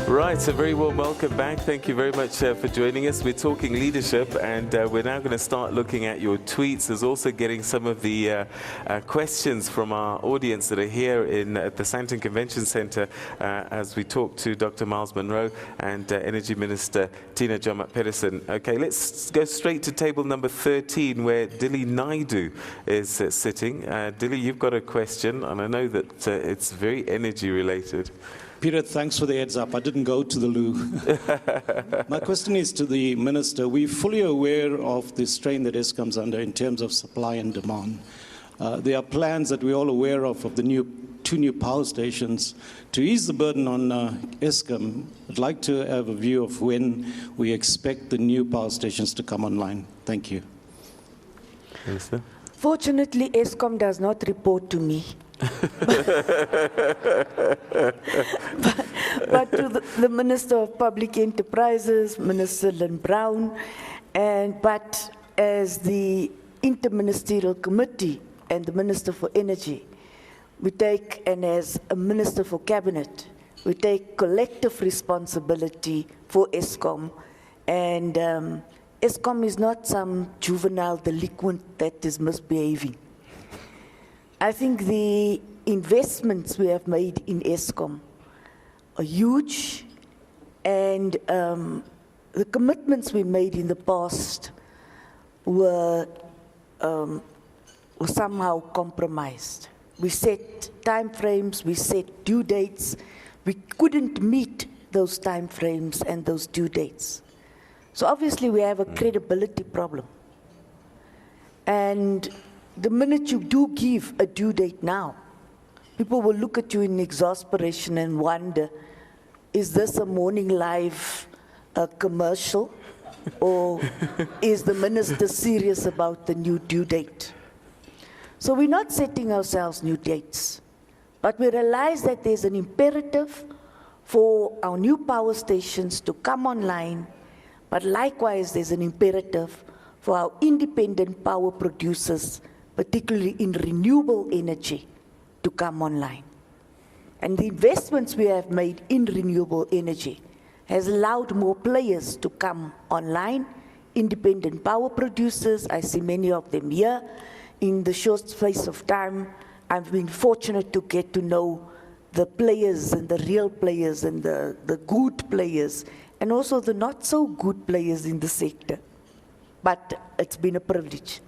Right, so very warm welcome back. Thank you very much for joining us. We're talking leadership, and we're now going to start looking at your tweets. There's also getting some of the questions from our audience that are here at the Sandton Convention Center as we talk to Dr. Myles Munroe and Energy Minister Tina Joemat-Pettersson. Okay, let's go straight to table number 13, where Dilly Naidu is sitting. Dilly, you've got a question, and I know that it's very energy related. Peter, thanks for the heads up. I didn't go to the loo. My question is to the Minister. We're fully aware of the strain that Eskom's under in terms of supply and demand. There are plans that we're all aware of the two new power stations. To ease the burden on Eskom, I'd like to have a view of when we expect the new power stations to come online. Thank you. Minister? Fortunately, Eskom does not report to me. but to the Minister of Public Enterprises, Minister Lynn Brown, but as the Interministerial Committee and the Minister for Energy, and as a Minister for Cabinet, we take collective responsibility for Eskom, and Eskom is not some juvenile delinquent that is misbehaving. I think the investments we have made in Eskom are huge, and the commitments we made in the past were somehow compromised. We set time frames, we set due dates. We couldn't meet those time frames and those due dates. So obviously we have a credibility problem. And the minute you do give a due date now, people will look at you in exasperation and wonder, is this a Morning Live commercial? Or is the minister serious about the new due date? So we're not setting ourselves new dates, but we realize that there's an imperative for our new power stations to come online, but likewise there's an imperative for our independent power producers, particularly in renewable energy, to come online. And the investments we have made in renewable energy has allowed more players to come online, independent power producers. I see many of them here. In the short space of time, I've been fortunate to get to know the players and the real players and the good players, and also the not so good players in the sector. But it's been a privilege.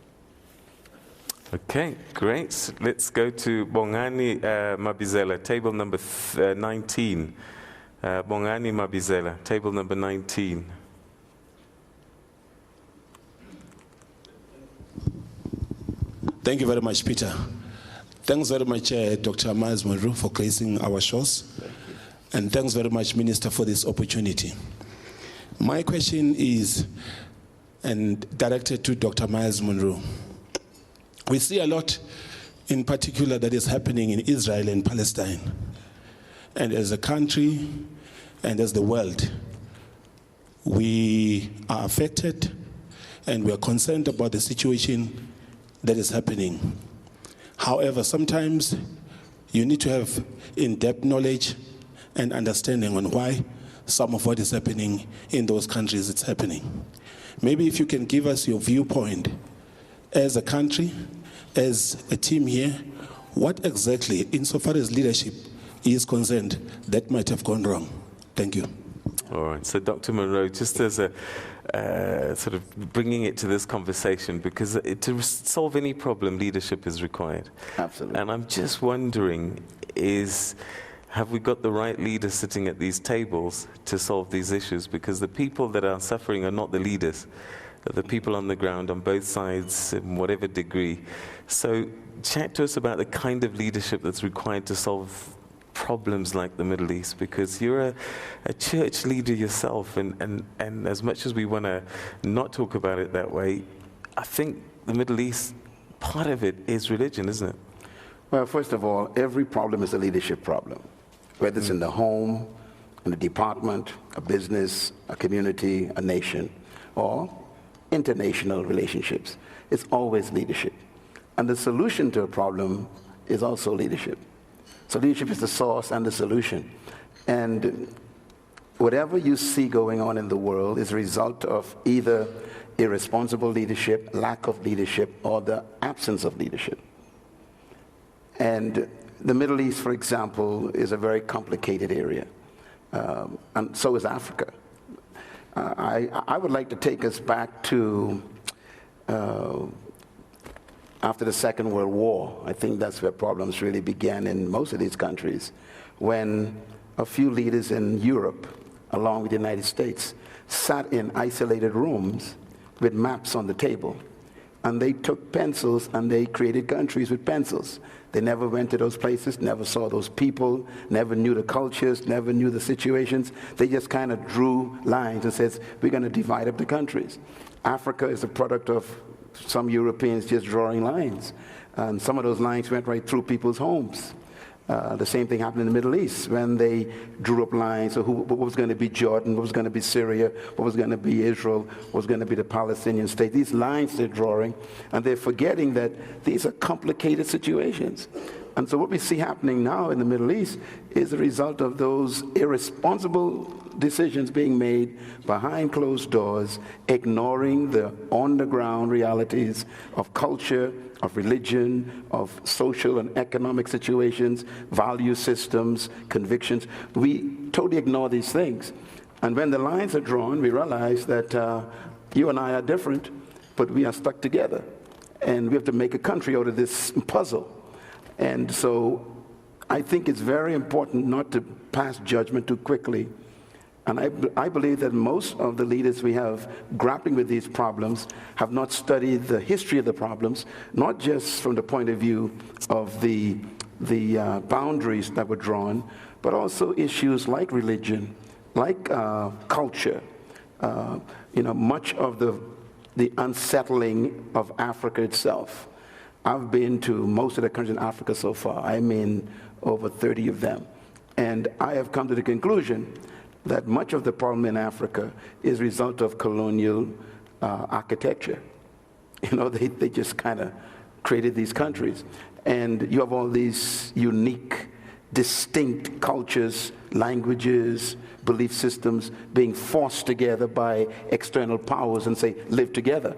Okay, great. Let's go to Bongani Mabizela, table number 19. Bongani Mabizela, table number 19. Thank you very much, Peter. Thanks very much, Dr. Myles Munroe, for gracing our shores. And thanks very much, Minister, for this opportunity. My question is directed to Dr. Myles Munroe. We see a lot, in particular, that is happening in Israel and Palestine. And as a country and as the world, we are affected and we are concerned about the situation that is happening. However, sometimes you need to have in-depth knowledge and understanding on why some of what is happening in those countries is happening. Maybe if you can give us your viewpoint as a country, as a team here, what exactly, insofar as leadership is concerned, that might have gone wrong? Thank you. All right, so Dr. Munroe, just as a sort of bringing it to this conversation, because to solve any problem, leadership is required. Absolutely. And I'm just wondering, have we got the right leaders sitting at these tables to solve these issues? Because the people that are suffering are not the leaders, they're the people on the ground on both sides in whatever degree. So chat to us about the kind of leadership that's required to solve problems like the Middle East, because you're a church leader yourself, and as much as we want to not talk about it that way, I think the Middle East, part of it is religion, isn't it? Well, first of all, every problem is a leadership problem, whether it's in the home, in the department, a business, a community, a nation, or international relationships. It's always leadership. And the solution to a problem is also leadership. So leadership is the source and the solution. And whatever you see going on in the world is a result of either irresponsible leadership, lack of leadership, or the absence of leadership. And the Middle East, for example, is a very complicated area. And so is Africa. I would like to take us back to after the Second World War. I think that's where problems really began in most of these countries, when a few leaders in Europe, along with the United States, sat in isolated rooms with maps on the table. And they took pencils and they created countries with pencils. They never went to those places, never saw those people, never knew the cultures, never knew the situations. They just kind of drew lines and says, we're going to divide up the countries. Africa is a product of some Europeans just drawing lines. And some of those lines went right through people's homes. The same thing happened in the Middle East when they drew up lines of what was going to be Jordan, what was going to be Syria, what was going to be Israel, what was going to be the Palestinian state. These lines they're drawing, and they're forgetting that these are complicated situations. And so what we see happening now in the Middle East is a result of those irresponsible decisions being made behind closed doors, ignoring the on-the-ground realities of culture, of religion, of social and economic situations, value systems, convictions. We totally ignore these things. And when the lines are drawn, we realize that you and I are different, but we are stuck together. And we have to make a country out of this puzzle. And so I think it's very important not to pass judgment too quickly. And I believe that most of the leaders we have grappling with these problems have not studied the history of the problems, not just from the point of view of the boundaries that were drawn, but also issues like religion, like culture, much of the unsettling of Africa itself. I've been to most of the countries in Africa so far. I'm in over 30 of them. And I have come to the conclusion that much of the problem in Africa is a result of colonial architecture. They just kind of created these countries. And you have all these unique, distinct cultures, languages, belief systems being forced together by external powers and say, live together.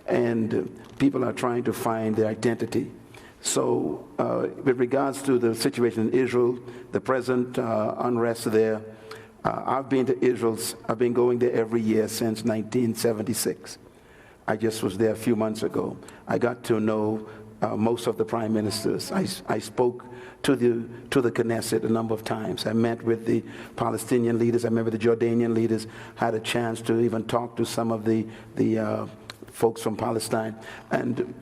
And people are trying to find their identity. So with regards to the situation in Israel, the present unrest there, I've been to Israel. I've been going there every year since 1976. I just was there a few months ago. I got to know most of the prime ministers. I spoke to the Knesset a number of times. I met with the Palestinian leaders. I met with the Jordanian leaders. Had a chance to even talk to some of the folks from Palestine. And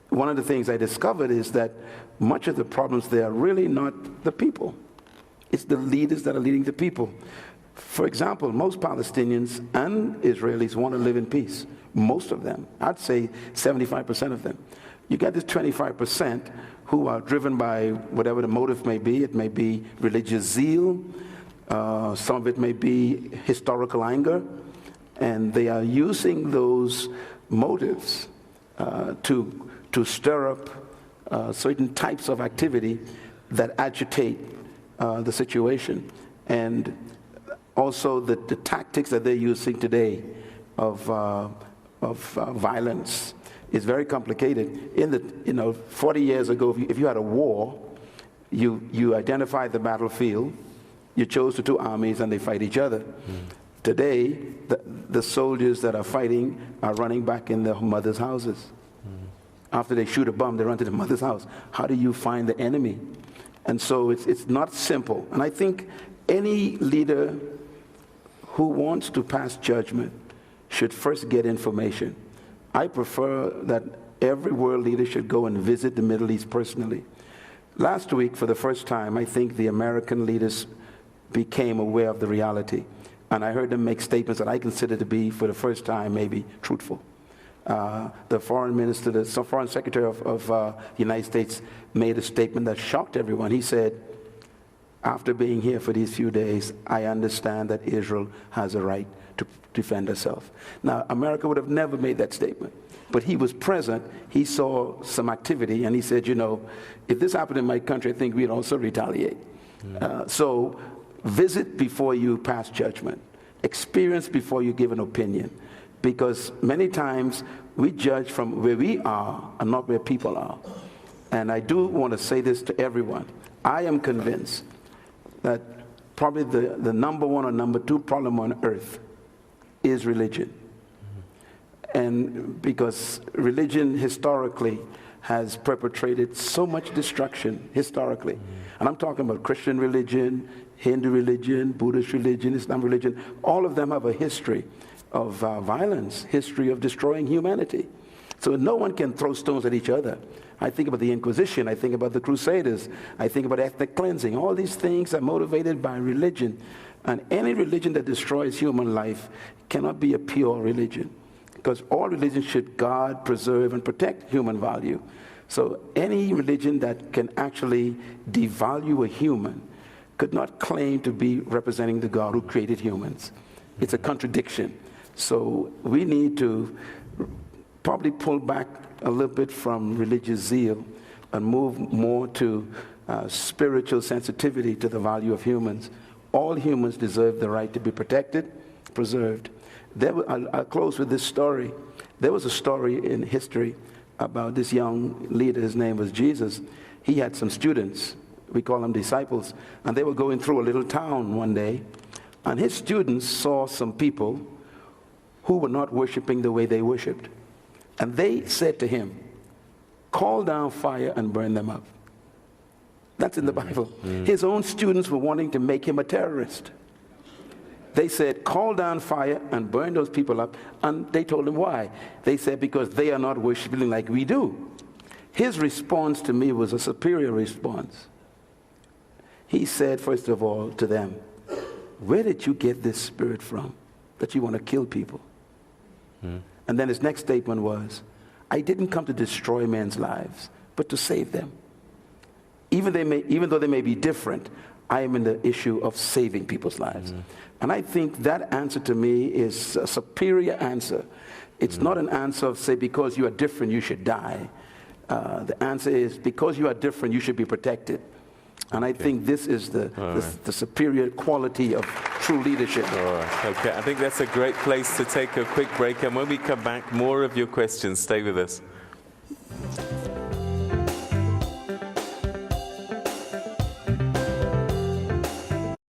one of the things I discovered is that much of the problems there are really not the people. It's the leaders that are leading the people. For example, most Palestinians and Israelis want to live in peace. Most of them. I'd say 75% of them. You get this 25% who are driven by whatever the motive may be. It may be religious zeal. Some of it may be historical anger. And they are using those motives to stir up certain types of activity that agitate the situation. And also the tactics that they're using today of violence is very complicated. 40 years ago, if you had a war, you identified the battlefield, you chose the two armies, and they fight each other. Today, the soldiers that are fighting are running back in their mother's houses. After they shoot a bomb, they run to the mother's house. How do you find the enemy? And so it's not simple. And I think any leader who wants to pass judgment should first get information. I prefer that every world leader should go and visit the Middle East personally. Last week, for the first time, I think the American leaders became aware of the reality. And I heard them make statements that I consider to be, for the first time, maybe truthful. The foreign minister, the foreign secretary of the United States made a statement that shocked everyone. He said, after being here for these few days, I understand that Israel has a right to defend herself. Now, America would have never made that statement. But he was present, he saw some activity, and he said, you know, if this happened in my country, I think we'd also retaliate. So visit before you pass judgment. Experience before you give an opinion. Because many times we judge from where we are and not where people are. And I do want to say this to everyone. I am convinced that probably the number one or number two problem on earth is religion. And because religion historically has perpetrated so much destruction historically. And I'm talking about Christian religion, Hindu religion, Buddhist religion, Islam religion. All of them have a history of violence, history of destroying humanity. So no one can throw stones at each other. I think about the Inquisition, I think about the Crusaders, I think about ethnic cleansing. All these things are motivated by religion. And any religion that destroys human life cannot be a pure religion. Because all religions should guard, preserve, and protect human value. So any religion that can actually devalue a human could not claim to be representing the God who created humans. It's a contradiction. So we need to probably pull back a little bit from religious zeal and move more to spiritual sensitivity to the value of humans. All humans deserve the right to be protected, preserved. I'll close with this story. There was a story in history about this young leader. His name was Jesus. He had some students. We call them disciples. And they were going through a little town one day. And his students saw some people who were not worshiping the way they worshiped. And they said to him, call down fire and burn them up. That's in the Bible. His own students were wanting to make him a terrorist. They said, call down fire and burn those people up. And they told him why. They said, because they are not worshiping like we do. His response to me was a superior response. He said, first of all, to them, where did you get this spirit from that you want to kill people? And then his next statement was, I didn't come to destroy men's lives, but to save them. Even though they may be different, I am in the issue of saving people's lives. And I think that answer to me is a superior answer. It's not an answer of, say, because you are different, you should die. The answer is, because you are different, you should be protected. And I think this is the superior quality of true leadership. All right. Okay, I think that's a great place to take a quick break. And when we come back, more of your questions. Stay with us.